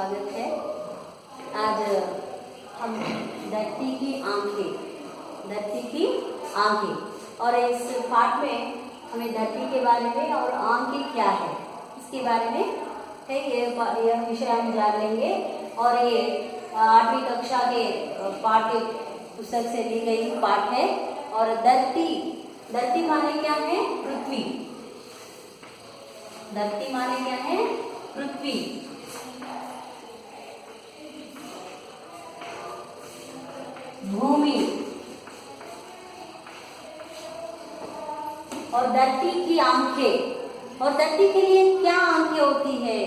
स्वागत है। आज हम धरती की आंखें और इस पाठ में हमें धरती के बारे में और आंखें क्या है इसके बारे में है यह विषय हम जान लेंगे। और ये 8वीं कक्षा के पाठ्य पुस्तक से ली गई पाठ है। और धरती माने क्या है? पृथ्वी। धरती माने क्या है? पृथ्वी। भूमि। और धरती की आंखें। और धरती के लिए क्या आंखें होती है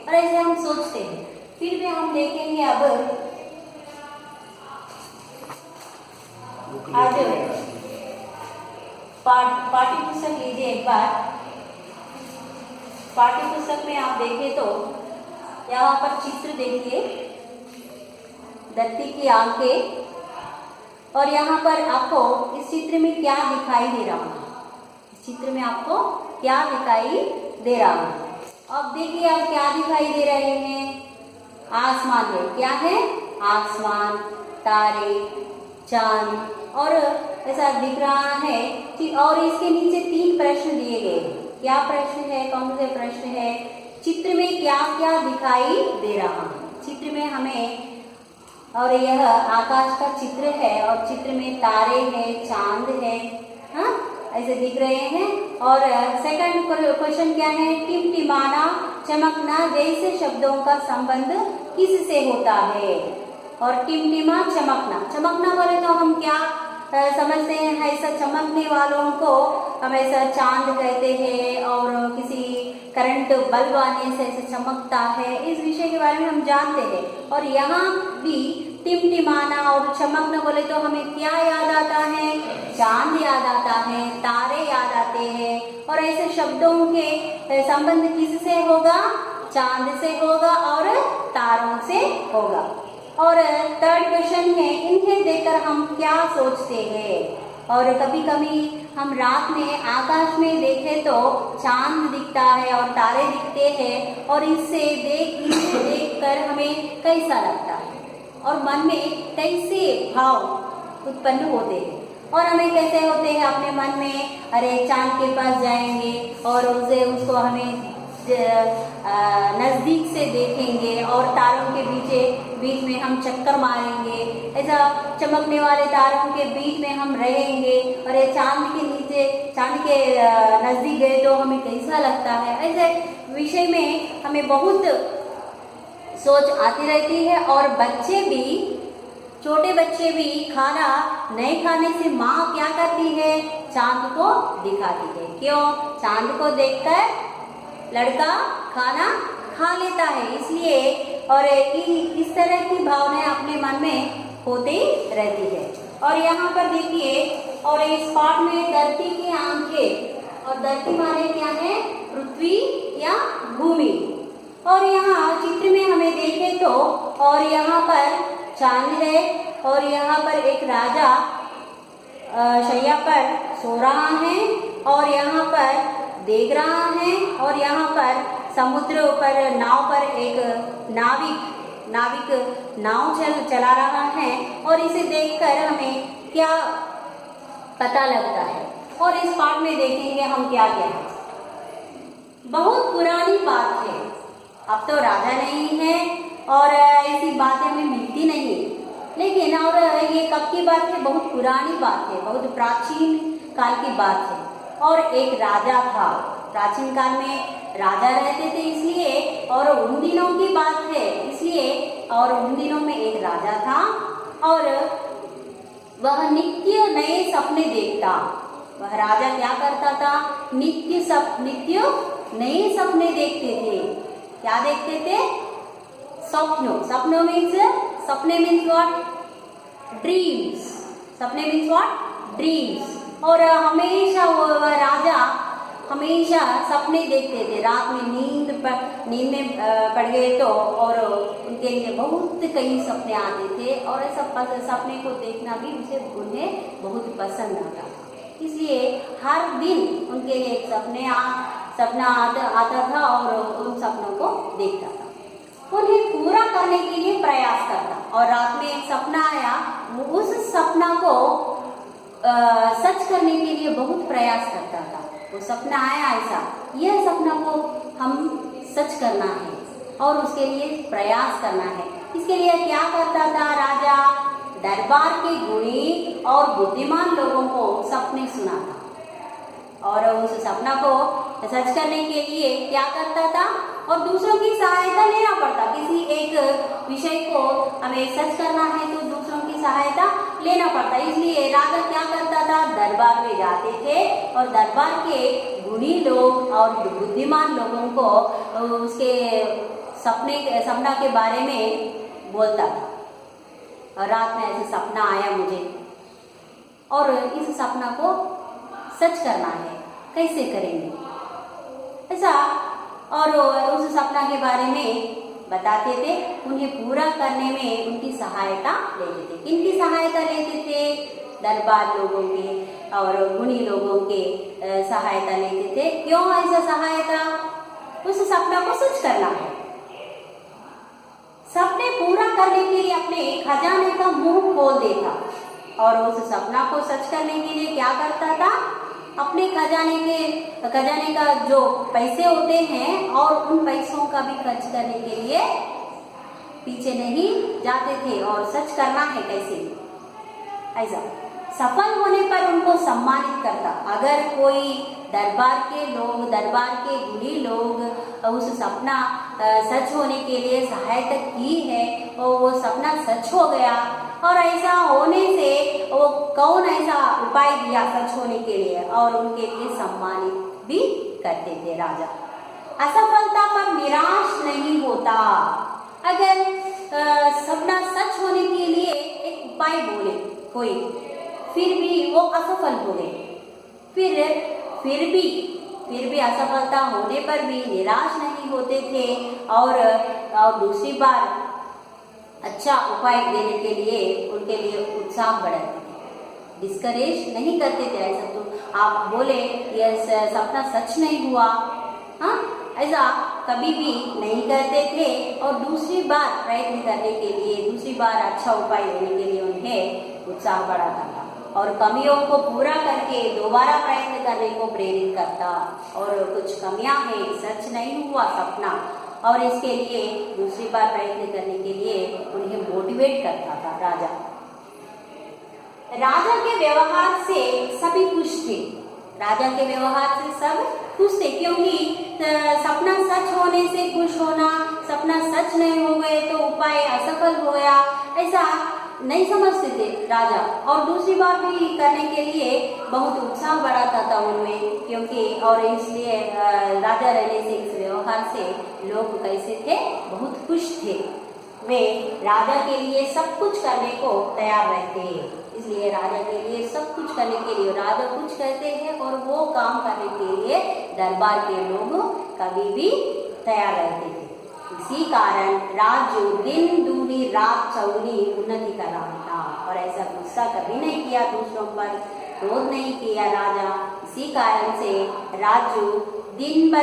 और ऐसे हम सोचते हैं। फिर भी हम देखेंगे अब आज पाठ्य पुस्तक लीजिए एक बार। पाठ्य पुस्तक में आप देखें तो यहाँ पर चित्र देखिए, धरती की आंखें। और यहाँ पर आपको इस चित्र में क्या दिखाई दे रहा है? इस चित्र में आपको क्या दिखाई दे रहा है? अब देखिए अब क्या दिखाई दे रहे हैं? आसमान है। क्या है? आसमान, तारे, चांद और ऐसा दिख रहा है। और इसके नीचे 3 प्रश्न दिए गए हैं। क्या प्रश्न है? कौन से प्रश्न है? चित्र में क्या क्या दिखाई दे रहा है? चित्र में हमें, और यह आकाश का चित्र है और चित्र में तारे हैं, चांद है, हाँ ऐसे दिख रहे हैं। और सेकंड क्वेश्चन क्या है? टिमटिमाना, चमकना जैसे शब्दों का संबंध किससे होता है? और टिमटिमा, चमकना बोले तो हम क्या समझते हैं? ऐसा चमकने वालों को हम ऐसा चांद कहते हैं और किसी करंट बल्ब आने से ऐसे चमकता है। इस विषय के बारे में हम जानते हैं। और यहाँ भी टिमटिमाना और चमकना बोले तो हमें क्या याद आता है? चांद याद आता है, तारे याद आते हैं। और ऐसे शब्दों के संबंध किससे होगा? चांद से होगा और तारों से होगा। और थर्ड क्वेश्चन है, इन्हें देखकर हम क्या सोचते हैं? और कभी कभी हम रात में आकाश में देखें तो चांद दिखता है और तारे दिखते हैं। और इसे देखकर हमें कैसा लगता है और मन में कैसे भाव उत्पन्न होते हैं? और हमें कैसे होते हैं अपने मन में? अरे चांद के पास जाएंगे और उसको हमें नजदीक से देखेंगे और तारों के बीच में हम चक्कर मारेंगे। ऐसा चमकने वाले तारों के बीच में हम रहेंगे और ये चांद के नजदीक गए तो हमें कैसा लगता है? ऐसे विषय में हमें बहुत सोच आती रहती है। और छोटे बच्चे भी खाना नहीं खाने से माँ क्या करती है? चांद को दिखाती है। क्यों? चांद को देखकर लड़का खाना खा लेता है, इसलिए। और इस तरह की भावनाएं अपने मन में होती रहती है। और यहाँ पर देखिए, और इस पाठ में धरती की आंखें। और धरती माने क्या है? पृथ्वी या भूमि। और यहाँ चित्र में हमें देखें तो, और यहाँ पर चांद है और यहाँ पर एक राजा शैया पर सो रहा है और यहाँ पर देख रहा है। और यहाँ पर समुद्र पर नाव पर एक नाविक नाव चला रहा है। और इसे देखकर हमें क्या पता लगता है? और इस पाठ में देखेंगे हम क्या क्या है। बहुत पुरानी बात है, अब तो राजा नहीं है और ऐसी बातें हमें मिलती नहीं। लेकिन और ये कब की बात है? बहुत पुरानी बात है, बहुत प्राचीन काल की बात है। और एक राजा था। प्राचीन काल में राजा रहते थे इसलिए, और उन दिनों की बात है इसलिए। और उन दिनों में एक राजा था और वह नित्य नए सपने देखता। वह राजा क्या करता था? नित्य नए सपने देखते थे। क्या देखते थे? सपने मीन्स व्हाट? ड्रीम्स। सपने मीन्स व्हाट? ड्रीम्स। और हमेशा वो राजा हमेशा सपने देखते थे। रात में नींद में पड़ गए तो, और उनके लिए बहुत कई सपने आते थे। और सपने को देखना भी उन्हें बहुत पसंद आता। इसलिए हर दिन उनके लिए एक सपना आता था और उन सपनों को देखता था। उन्हें पूरा करने के लिए प्रयास करता। और रात में एक सपना आया, उस सपना को सच करने के लिए बहुत प्रयास करता था। वो सपना आया ऐसा, यह सपना को हम सच करना है और उसके लिए प्रयास करना है। इसके लिए क्या करता था राजा? दरबार के गुणी और बुद्धिमान लोगों को सपने सुनाता और उस सपना को सच करने के लिए क्या करता था? और दूसरों की सहायता लेना पड़ता। किसी एक विषय को हमें सच करना है तो दूसरों की सहायता लेना पड़ता। इसलिए राजा क्या करता था? दरबार में जाते थे और दरबार के गुणी लोग और बुद्धिमान लोगों को उसके सपना के बारे में बोलता था। और रात में ऐसे सपना आया मुझे और इस सपना को सच करना है, कैसे करेंगे ऐसा। और उस सपना के बारे में बताते थे। उन्हें पूरा करने में उनकी सहायता लेते थे। किनकी सहायता लेते थे? दरबार लोगों के और गुणी लोगों के सहायता लेते थे। क्यों ऐसा सहायता? उस सपना को सच करना है। सपने पूरा करने के लिए अपने खजाने का मुंह खोल देता और उस सपना को सच करने के लिए क्या करता था? अपने खजाने का जो पैसे होते हैं और उन पैसों का भी खर्च करने के लिए पीछे नहीं जाते थे और सच करना है कैसे ऐसा। सफल होने पर उनको सम्मानित करता। अगर कोई दरबार के गुणी लोग उस सपना सच होने के लिए सहायता की है और वो सपना सच हो गया और ऐसा होने से वो कौन ऐसा उपाय दिया सच होने के लिए और उनके लिए सम्मानित भी करते थे राजा। असफलता पर निराश नहीं होता। अगर सपना सच होने के लिए एक उपाय बोले कोई, फिर भी वो असफल हो गए, फिर भी असफलता होने पर भी निराश नहीं होते थे और दूसरी बार अच्छा उपाय देने के लिए उनके लिए उत्साह बढ़ाते थे, डिस्करेज नहीं करते थे। ऐसा तो आप बोले ये सपना सच नहीं हुआ, हाँ, ऐसा कभी भी नहीं करते थे और दूसरी बार प्रयत्न करने के लिए, दूसरी बार अच्छा उपाय देने के लिए उन्हें उत्साह बढ़ाता था और कमियों को पूरा करके दोबारा प्रयत्न करने को प्रेरित करता। और कुछ कमियां हैं, सच नहीं हुआ सपना और इसके लिए दूसरी बार प्रयत्न करने के लिए उन्हें मोटिवेट करता था राजा। राजा के व्यवहार से सभी खुश थे। राजा के व्यवहार से सब खुश थे क्योंकि सपना सच होने से खुश होना, सपना सच नहीं हो गए तो उपाय असफल हो गया, ऐसा नहीं समझते थे राजा। और दूसरी बार भी करने के लिए बहुत उत्साह बढ़ाता था उनमें, क्योंकि और इसलिए राजा रहने से, इस व्यवहार से लोग कैसे थे? बहुत खुश थे। वे राजा के लिए सब कुछ करने को तैयार रहते हैं। इसलिए राजा के लिए सब कुछ करने के लिए राजा कुछ कहते हैं और वो काम करने के लिए दरबार के लोग कभी भी तैयार रहते थे। इसी कारण राजू दिन दूनी रात चौगुनी उन्नति कर रहा था और ऐसा गुस्सा कभी नहीं किया दूसरों पर, क्रोध नहीं किया राजा। इसी कारण से राजू दिन ब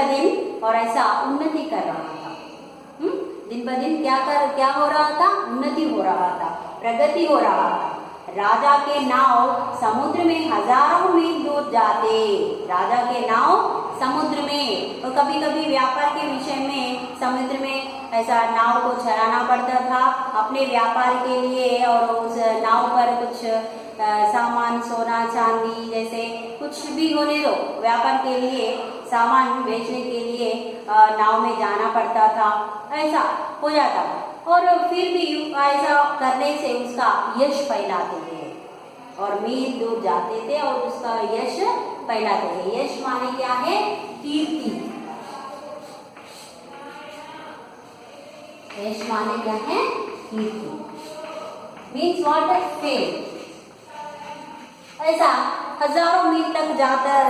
दिन और ऐसा उन्नति कर रहा था। दिन ब दिन क्या हो रहा था? उन्नति हो रहा था, प्रगति हो रहा था। राजा के नाव समुद्र में हजारों मील दूर जाते। राजा के नाव समुद्र में, तो कभी कभी व्यापार के विषय में समुद्र में ऐसा नाव को चलाना पड़ता था अपने व्यापार के लिए और उस नाव पर कुछ सामान, सोना चांदी जैसे कुछ भी होने दो, व्यापार के लिए सामान बेचने के लिए नाव में जाना पड़ता था, ऐसा हो जाता था। और फिर भी ऐसा करने से उसका यश फैलाते थे और मील दूर जाते थे और उसका यश फैलाते थे। यश माने क्या है? कीर्ति। यश माने क्या है? कीर्ति। Means what? फेम। ऐसा हजारों मील तक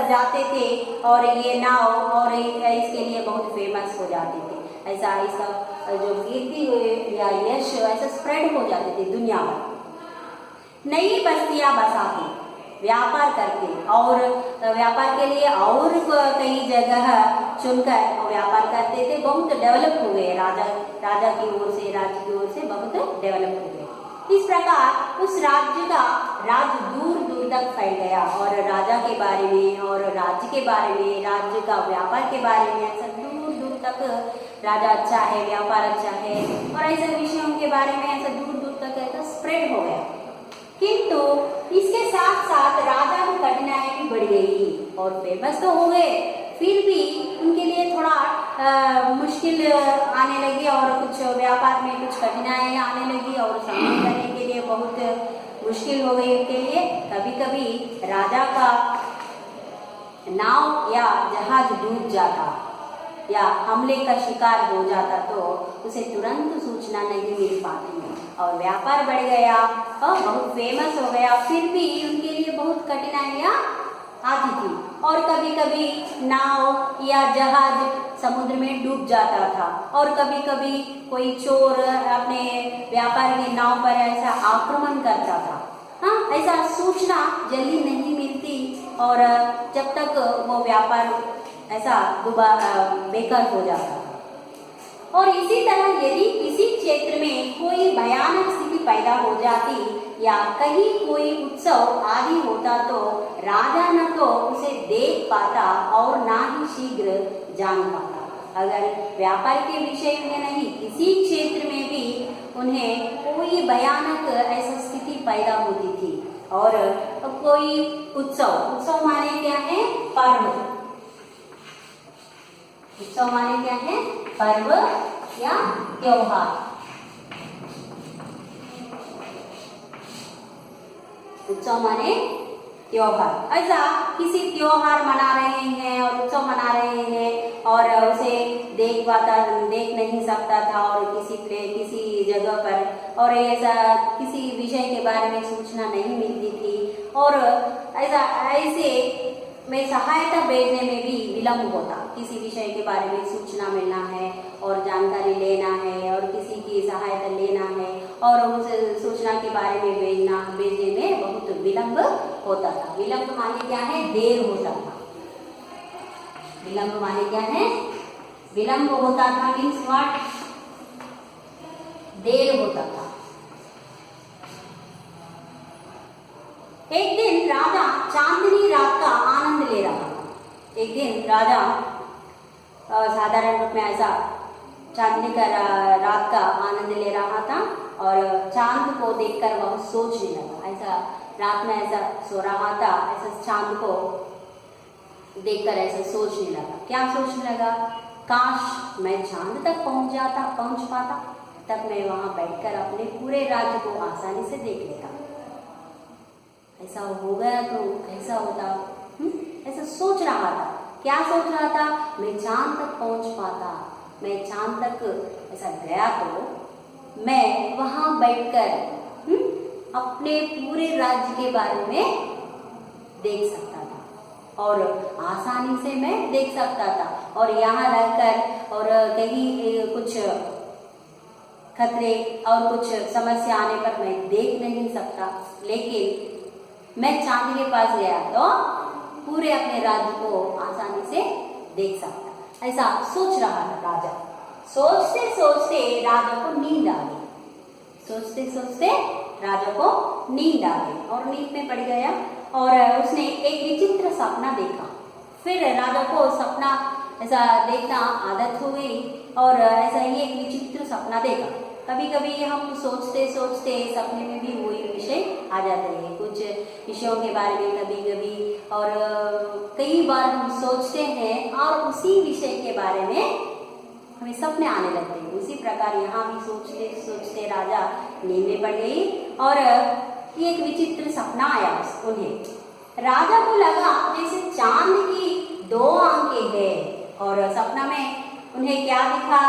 जाते थे और ये नाव और इसके लिए बहुत फेमस हो जाते थे। ऐसा इसका जो कीर्ति या यश ऐसा स्प्रेड हो जाते थे दुनिया भर। नई बस्तियां बसाते, व्यापार करके और व्यापार के लिए और कई जगह चुनकर व्यापार करते थे। बहुत डेवलप हो गए, राजा की ओर से, राज्य की ओर से बहुत डेवलप हो गए। इस प्रकार उस राज्य का राज दूर दूर तक फैल गया और राजा के बारे में और राज्य के बारे में, राज्य का व्यापार के बारे में ऐसा दूर दूर तक राजा अच्छा है, व्यापार अच्छा है और ऐसे विषयों के बारे में ऐसा दूर दूर तक ऐसा स्प्रेड हो गया। किंतु इसके साथ साथ राजा की कठिनाई भी बढ़ गई और फेमस तो हो गए, फिर भी उनके लिए थोड़ा मुश्किल आने लगी और कुछ व्यापार में कुछ कठिनाई आने लगी और सामना करने के लिए बहुत मुश्किल हो गई उनके लिए। कभी कभी राजा का नाव या जहाज डूब जाता या हमले का शिकार हो जाता तो उसे तुरंत सूचना नहीं मिल पाती और व्यापार बढ़ गया और बहुत फेमस हो गया, फिर भी उनके लिए बहुत कठिनाइयाँ आती थी और कभी कभी नाव या जहाज समुद्र में डूब जाता था और कभी कभी कोई चोर अपने व्यापार की नाव पर ऐसा आक्रमण करता था। हाँ, ऐसा सूचना जल्दी नहीं मिलती और जब तक वो व्यापार ऐसा बेकार हो जाता था। और इसी तरह यदि किसी क्षेत्र में कोई भयानक स्थिति पैदा हो जाती या कहीं कोई उत्सव आदि होता तो राजा न तो उसे देख पाता और ना ही शीघ्र जान पाता। अगर व्यापार के विषय में नहीं, किसी क्षेत्र में भी उन्हें कोई भयानक ऐसा स्थिति पैदा होती थी और कोई उत्सव माने क्या है? पर्व। उत्सव माने क्या है? पर्व या त्योहार। उत्सव माने त्योहार। ऐसा किसी त्योहार मना रहे हैं और उत्सव मना रहे हैं और उसे देख नहीं सकता था और किसी जगह पर और ऐसा किसी विषय के बारे में सूचना नहीं मिलती थी और ऐसे में सहायता भेजने में भी विलंब होता। किसी विषय के बारे में सूचना मिलना है और जानकारी लेना है और किसी की सहायता लेना है और उस सूचना के बारे में भेजने में बहुत विलंब होता था। विलंब माने क्या है? देर होता था। विलंब माने क्या है? विलंब होता था मीन्स व्हाट? देर होता था। एक दिन राजा चांदनी रात का आनंद ले रहा था। एक दिन राजा साधारण रूप में ऐसा चांदनी का रात का आनंद ले रहा था और चांद को देखकर वह सोचने लगा। ऐसा रात में ऐसा सो रहा था, ऐसा चांद को देखकर ऐसा सोचने लगा। क्या सोचने लगा? काश मैं चांद तक पहुंच पाता, तब मैं वहां बैठकर अपने पूरे राज्य को आसानी से देख लेता। ऐसा हो गया तो कैसा होता? ऐसा सोच रहा था। क्या सोच रहा था? मैं चांद तक पहुंच पाता, मैं चांद तक ऐसा गया तो मैं वहां बैठकर अपने पूरे राज्य के बारे में देख सकता था और आसानी से मैं देख सकता था और यहाँ रहकर और कहीं कुछ खतरे और कुछ समस्या आने पर मैं देख नहीं सकता, लेकिन मैं चांद के पास गया तो पूरे अपने राज्य को आसानी से देख सकता। ऐसा सोच रहा था राजा। सोचते सोचते राजा को नींद आ गई। सोचते सोचते राजा को नींद आ गई और नींद में पड़ गया और उसने एक विचित्र सपना देखा। फिर राजा को सपना ऐसा देखना आदत हो गई और ऐसा ही एक विचित्र सपना देखा। कभी कभी हम सोचते सोचते सपने में भी वही विषय आ जाते हैं, कुछ विषयों के बारे में कभी कभी और कई बार हम सोचते हैं और उसी विषय के बारे में हमें सपने आने लगते हैं। उसी प्रकार यहाँ भी सोचते सोचते राजा नींद में पड़ गई और एक विचित्र सपना आया उन्हें। राजा को लगा जैसे चांद की 2 आंखें हैं और सपना में उन्हें क्या दिखा?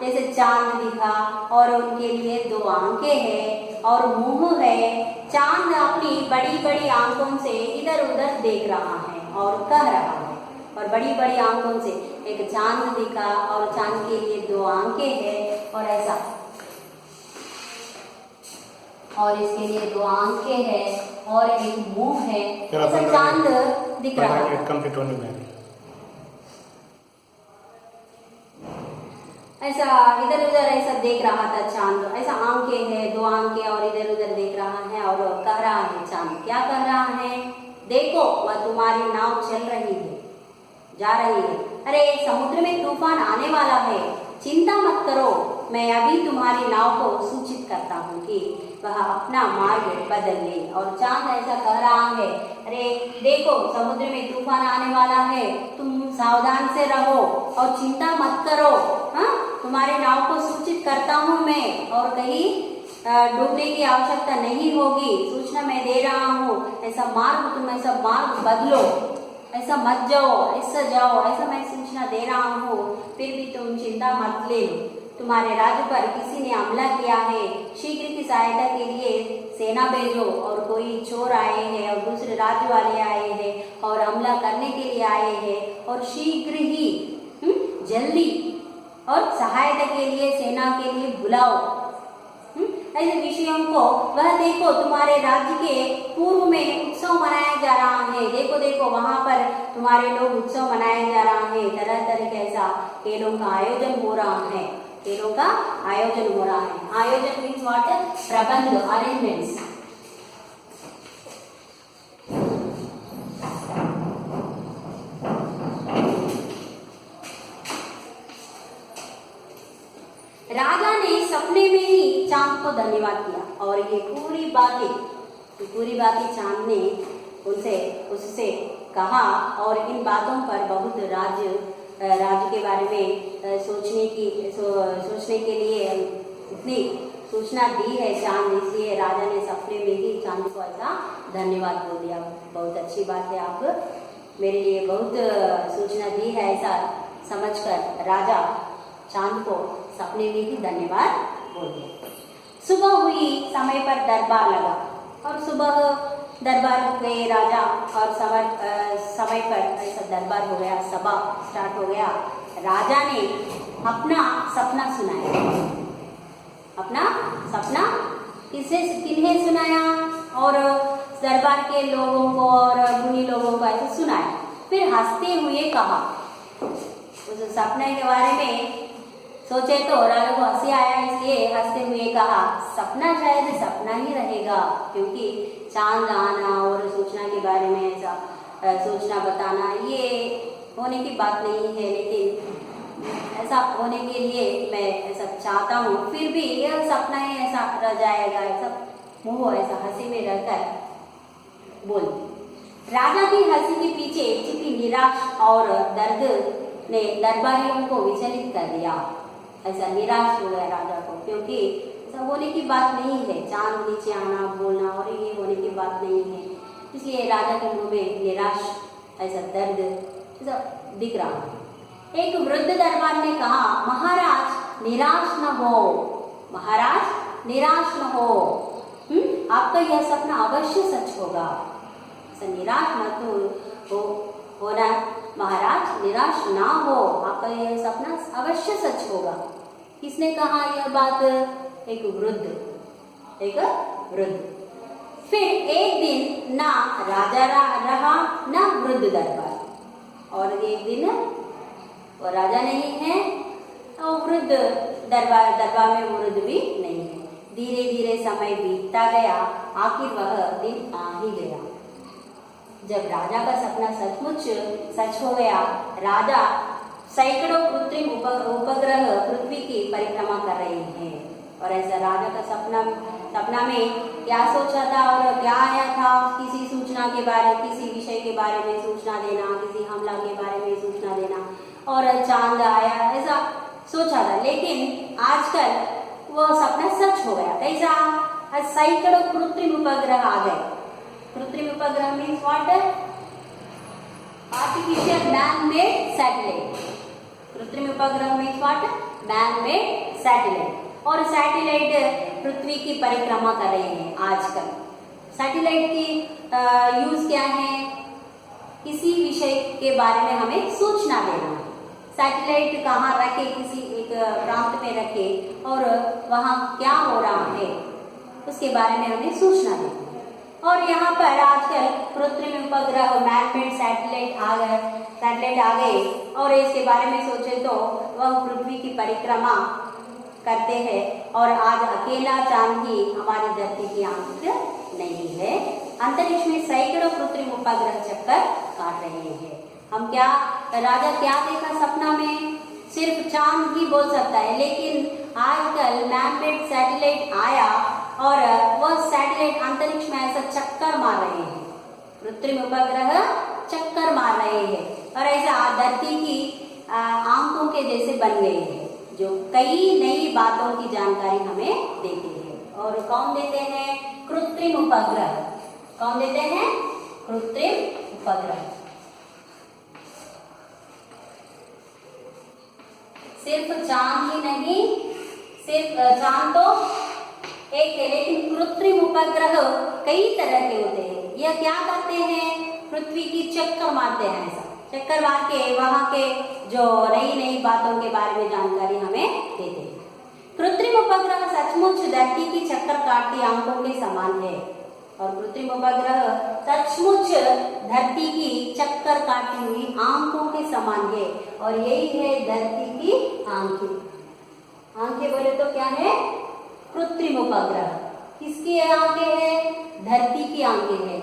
जैसे चांद दिखा और उनके लिए 2 आंखें हैं और मुंह है। चांद अपनी बड़ी बड़ी आंखों से इधर उधर देख रहा है और कह रहा है और बड़ी बड़ी आंखों से एक चांद दिखा और चांद के लिए 2 आंखें हैं और ऐसा और इसके लिए 2 आंखें हैं और एक मुंह है, चलो, ऐसा 15 चांद दिख रहा 15 है। मिनट कंप्लीट होने में ऐसा इधर उधर ऐसा देख रहा था चांद, ऐसा आंखें है, दो आंखें और इधर उधर देख रहा है और कह रहा है चांद, क्या कह रहा है? देखो वह तुम्हारी नाव चल रही है, जा रही है। अरे समुद्र में तूफान आने वाला है, चिंता मत करो, मैं अभी तुम्हारी नाव को सूचित करता हूँ कि वह अपना मार्ग बदल ले। और चांद ऐसा कह रहा है, अरे देखो समुद्र में तूफान आने वाला है, तुम सावधान से रहो और चिंता मत करो। हाँ, तुम्हारे नाव को सूचित करता हूँ मैं, और कहीं डूबने की आवश्यकता नहीं होगी, सूचना मैं दे रहा हूँ। ऐसा मार्ग तुम ऐसा मार्ग बदलो, ऐसा मत जाओ, ऐसा जाओ, ऐसा मैं सूचना दे रहा हूँ, फिर भी तुम चिंता मत ले। तुम्हारे राज्य पर किसी ने हमला किया है, शीघ्र की सहायता के लिए सेना भेजो। और कोई चोर आए हैं और दूसरे राज्य वाले आए हैं और हमला करने के लिए आए हैं, और शीघ्र ही जल्दी और सहायता के लिए सेना के लिए बुलाओ। ऐसे विषयों को वह देखो, तुम्हारे राज्य के पूर्व में उत्सव मनाया जा रहा है। देखो देखो वहां पर तुम्हारे लोग उत्सव मनाया जा रहा है, तरह तरह के ऐसा खेलों का आयोजन हो रहा है, खेलों का आयोजन हो रहा है। आयोजन मीन्स व्हाट? प्रबंध, अरेंजमेंट्स। राजा ने सपने में ही चांद को धन्यवाद किया, और ये पूरी बातें चांद ने उससे कहा, और इन बातों पर बहुत राज्य के बारे में सोचने के लिए इतनी सूचना दी है चांद, इसलिए राजा ने सपने में ही चांद को ऐसा धन्यवाद बोल दिया। बहुत अच्छी बात है, आप मेरे लिए बहुत सूचना दी है, ऐसा समझकर राजा चांद को सपने में ही धन्यवाद बोल दिया। सुबह हुई, समय पर दरबार लगा, और सुबह दरबार हो गए राजा, और समय पर ऐसा दरबार हो गया, सभा स्टार्ट हो गया। राजा ने अपना सपना सुनाया। अपना सपना किन्हें सुनाया? और दरबार के लोगों को और गुणी लोगों को ऐसा सुनाया। फिर हंसते हुए कहा, उस सपने के बारे में सोचे तो राजा को हंसी आया, इसलिए हंसते हुए कहा, सपना शायद सपना ही रहेगा, क्योंकि चांद आना और सूचना के बारे में ऐसा सूचना बताना ये होने की बात नहीं है, लेकिन ऐसा होने के लिए मैं ऐसा चाहता हूँ, फिर भी यह सपना ही ऐसा रह जाएगा। ऐसा मुँह ऐसा हंसी में रहकर बोल। राजा की हंसी के पीछे छिपी निराश और दर्द ने दरबारियों को विचलित कर दिया। ऐसा निराश हो गया राजा को, क्योंकि ऐसा होने की बात नहीं है, चांद नीचे आना बोलना और ये होने की बात नहीं है, इसलिए राजा के मुंह में निराश ऐसा दर्द ऐसा दिख रहा। एक वृद्ध दरबार ने कहा, महाराज निराश न हो, महाराज निराश न हो, आपका यह सपना अवश्य सच होगा। ऐसा निराश न होना, महाराज निराश ना हो, आपका यह सपना अवश्य सच होगा। किसने कहा यह बात? एक वृद्ध। फिर एक दिन ना राजा रहा ना वृद्ध दरबार, और एक दिन वो राजा नहीं है और वृद्ध दरबार में वृद्ध भी नहीं है। धीरे धीरे समय बीतता गया, आखिर वह दिन आ ही गया जब राजा का सपना सचमुच सच हो गया। राजा सैकड़ों कृत्रिम उपग्रह पृथ्वी की परिक्रमा कर रहे हैं, और ऐसा राजा का सपना में क्या सोचा था और क्या आया था? किसी सूचना के बारे, किसी विषय के बारे में सूचना देना, किसी हमला के बारे में सूचना देना, और चांद आया ऐसा सोचा था। लेकिन आजकल वो सपना सच हो गया। कैसा? सैकड़ों कृत्रिम उपग्रह आ गए। कृत्रिम उपग्रह means what? Artificial man made satellite. कृत्रिम उपग्रह means what? Man made satellite. और सैटेलाइट पृथ्वी की परिक्रमा कर रहे हैं आजकल। सैटेलाइट की यूज क्या है? किसी विषय के बारे में हमें सूचना देना है। सैटेलाइट कहाँ रखे? किसी एक प्रांत में रखे, और वहाँ क्या हो रहा है उसके बारे में हमें सूचना देना है। और यहाँ पर आजकल कृत्रिम उपग्रह मैनमेड सैटेलाइट आ गए और इसके बारे में सोचे तो वह पृथ्वी की परिक्रमा करते हैं और आज अकेला चांद ही हमारी धरती की आंख नहीं है। अंतरिक्ष में सैकड़ों कृत्रिम उपग्रह चक्कर काट रहे हैं। हम क्या राजा क्या देखा सपना में? सिर्फ चांद ही बोल सकता है, लेकिन आजकल मैनमेड सैटेलाइट आया और वह सैटेलाइट अंतरिक्ष में ऐसा चक्कर मार रहे हैं, कृत्रिम उपग्रह चक्कर मार रहे हैं और ऐसा धरती की आंखों के जैसे बन गए हैं, जो कई नई बातों की जानकारी हमें देते हैं। और कौन देते हैं? कृत्रिम उपग्रह। कौन देते हैं? कृत्रिम उपग्रह। सिर्फ चांद ही नहीं, सिर्फ चांद तो एक है, लेकिन कृत्रिम उपग्रह कई तरह के होते हैं। यह क्या करते हैं? पृथ्वी की चक्कर मारते हैं, ऐसा चक्कर मार के वहां के जो नई नई बातों के बारे में जानकारी हमें देते हैं। कृत्रिम उपग्रह सचमुच धरती की चक्कर काटती आंखों के समान है और कृत्रिम उपग्रह सचमुच धरती की चक्कर काटती हुई आंखों के समान है और यही है धरती की आंखें। आंखें बोले तो क्या है? कृत्रिम उपग्रह। किसकी आंखें हैं? धरती की आंखें हैं।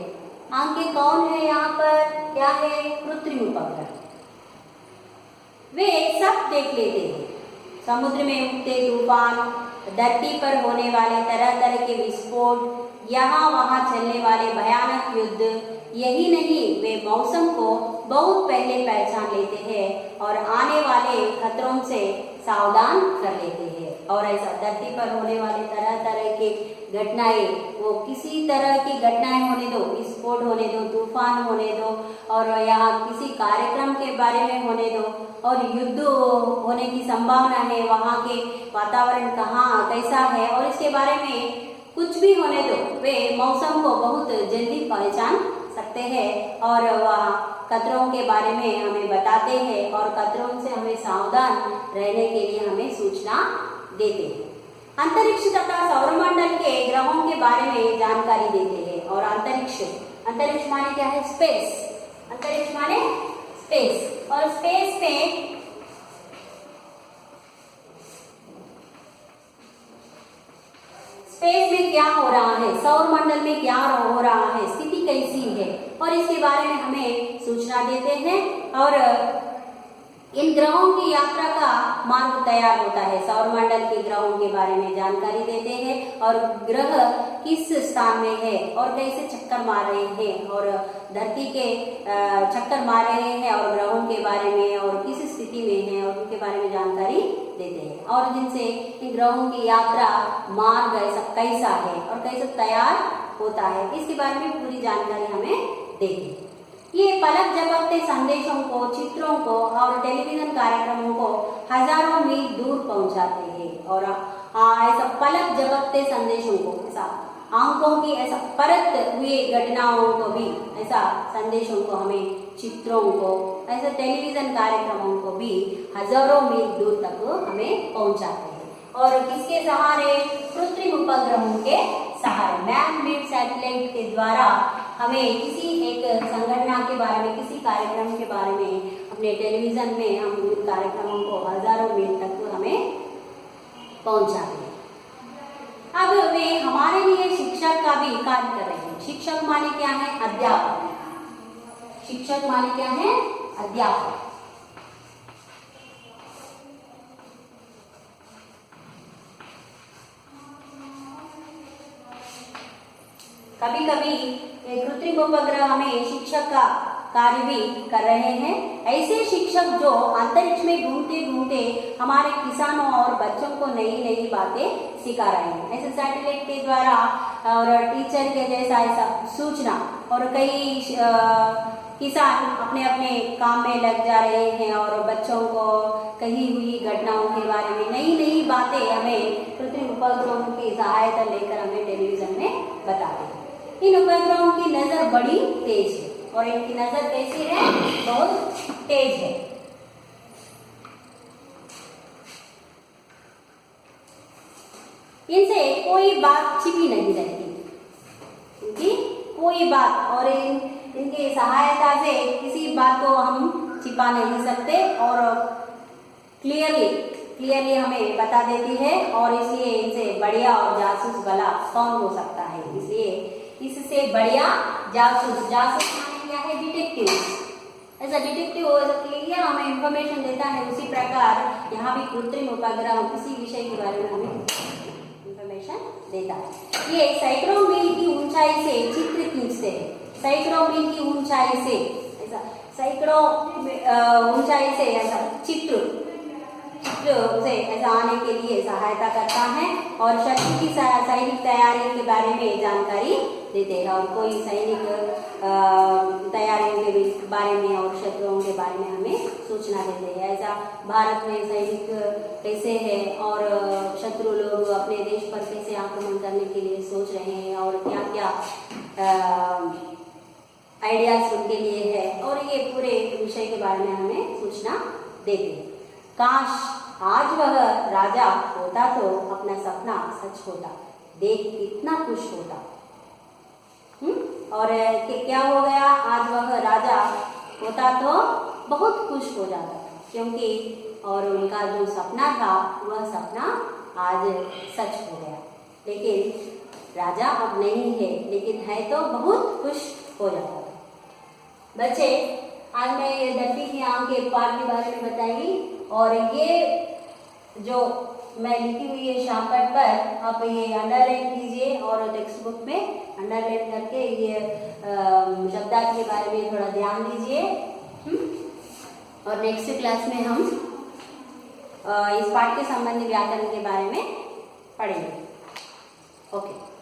आंखें कौन है यहाँ पर? क्या है? कृत्रिम उपग्रह। वे सब देख लेते हैं, समुद्र में उठते तूफान, धरती पर होने वाले तरह तरह के विस्फोट, यहाँ वहाँ चलने वाले भयानक युद्ध। यही नहीं, वे मौसम को बहुत पहले पहचान लेते हैं और आने वाले खतरों से सावधान कर लेते हैं। और ऐसा धरती पर होने वाले तरह तरह के घटनाएं, वो किसी तरह की घटनाएं होने दो, विस्फोट होने दो, तूफान होने दो और यहाँ किसी कार्यक्रम के बारे में होने दो और युद्ध होने की संभावना है, वहाँ के वातावरण कहाँ कैसा है और इसके बारे में कुछ भी होने दो, वे मौसम को बहुत जल्दी पहचान सकते हैं और वह खतरों के बारे में हमें बताते हैं और खतरों से हमें सावधान रहने के लिए हमें सूचना देते हैं। अंतरिक्ष तथा सौरमंडल के ग्रहों के बारे में जानकारी देते हैं और अंतरिक्ष माने क्या है? स्पेस। अंतरिक्ष माने स्पेस और स्पेस में क्या हो रहा है, सौरमंडल में क्या हो रहा है, स्थिति कैसी है और इसके बारे में हमें सूचना देते हैं और इन ग्रहों की यात्रा का मार्ग तैयार होता है। सौरमंडल के ग्रहों के बारे में जानकारी देते हैं और ग्रह किस स्थान में है और कैसे चक्कर मार रहे हैं और धरती के चक्कर मार रहे हैं और ग्रहों के बारे में और किस स्थिति में है और उनके बारे में जानकारी देते हैं और जिनसे इन ग्रहों की यात्रा मार्ग कैसा है और कैसे तैयार होता है, इसके बारे में पूरी जानकारी हमें देते हैं। ये पलक झपकते संदेशों को, चित्रों को और टेलीविजन कार्यक्रमों को हजारों मील दूर पहुंचाते हैं और ऐसा पलक झपकते संदेशों को, ऐसा आंखों की ऐसा परत हुए घटनाओं को भी, ऐसा संदेशों को हमें, चित्रों को, ऐसे टेलीविजन कार्यक्रमों को भी हजारों मील दूर तक हमें पहुंचाते हैं और किसके सहारे? कृत्रिम उपग्रहों के सहारे। मैन-मेड सैटेलाइट के द्वारा हमें किसी एक संगठन के बारे में, किसी कार्यक्रम के बारे में अपने टेलीविजन में हम उन कार्यक्रमों को हजारों मील तक हमें पहुंचाते हैं। अब वे हमारे लिए शिक्षक का भी कार्य कर रहे हैं। शिक्षक माने क्या है? अध्यापक। शिक्षक माने क्या है? अध्यापक। कभी कभी कृत्रिम उपग्रह हमें शिक्षक का कार्य भी कर रहे हैं। ऐसे शिक्षक जो अंतरिक्ष में घूमते घूमते हमारे किसानों और बच्चों को नई नई बातें सिखा रहे हैं। ऐसे सैटेलाइट के द्वारा और टीचर के जैसा ऐसा सूचना और कई किसान अपने अपने काम में लग जा रहे हैं और बच्चों को कही हुई घटनाओं के बारे में नई नई बातें हमें कृत्रिम उपग्रहों की सहायता लेकर हमें टेलीविजन में बताते हैं। इन उपग्रहों की नजर बड़ी तेज है और इनकी नजर कैसी है? बहुत तेज है। इनसे कोई बात छिपी नहीं रहती, इनकी कोई बात और इनकी सहायता से किसी बात को हम छिपा नहीं सकते और क्लियरली हमें बता देती है। और इसलिए इनसे बढ़िया और जासूस भला कौन हो सकता है। इसलिए इससे बढ़िया जासूस माने क्या है, डिटेक्टिव। ऐसा डिटेक्टिव क्लियर हमें इंफॉर्मेशन देता है, उसी प्रकार यहाँ भी कृत्रिम उपग्रह किसी विषय के बारे में हमें इंफॉर्मेशन देता है। ये सैकड़ों मील की ऊंचाई से चित्र खींचते हैं, सैकड़ों मील की ऊंचाई से, ऐसा सैकड़ों ऊंचाई से ऐसा चित्र से ऐसा आने के लिए सहायता करता है और शत्रु की सैनिक तैयारी के बारे में जानकारी देते हैं और कोई सैनिक तैयारियों के बारे में और शत्रुओं के बारे में हमें सूचना देते हैं। ऐसा भारत में सैनिक कैसे है और शत्रु लोग अपने देश पर कैसे आक्रमण करने के लिए सोच रहे हैं और क्या क्या आइडियाज उनके लिए है और ये पूरे विषय के बारे में हमें सूचना देते हैं। काश आज वह राजा होता तो अपना सपना सच होता, देख कितना खुश होता। और क्या हो गया, आज वह राजा होता तो बहुत खुश हो जाता क्योंकि और उनका जो सपना था वह सपना आज सच हो गया। लेकिन राजा अब नहीं है, लेकिन है तो बहुत खुश हो जाता। बच्चे, आज मैं ये धरती की आम के पाठ के बारे में बताई और ये जो मैं लिखी हुई है शॉर्टकट पर आप ये अंडरलाइन कीजिए और टेक्स्ट बुक में अंडरलाइन करके ये शब्दार्थ के बारे में थोड़ा ध्यान दीजिए। और नेक्स्ट क्लास में हम इस पाठ के संबंधी व्याकरण के बारे में पढ़ेंगे। ओके।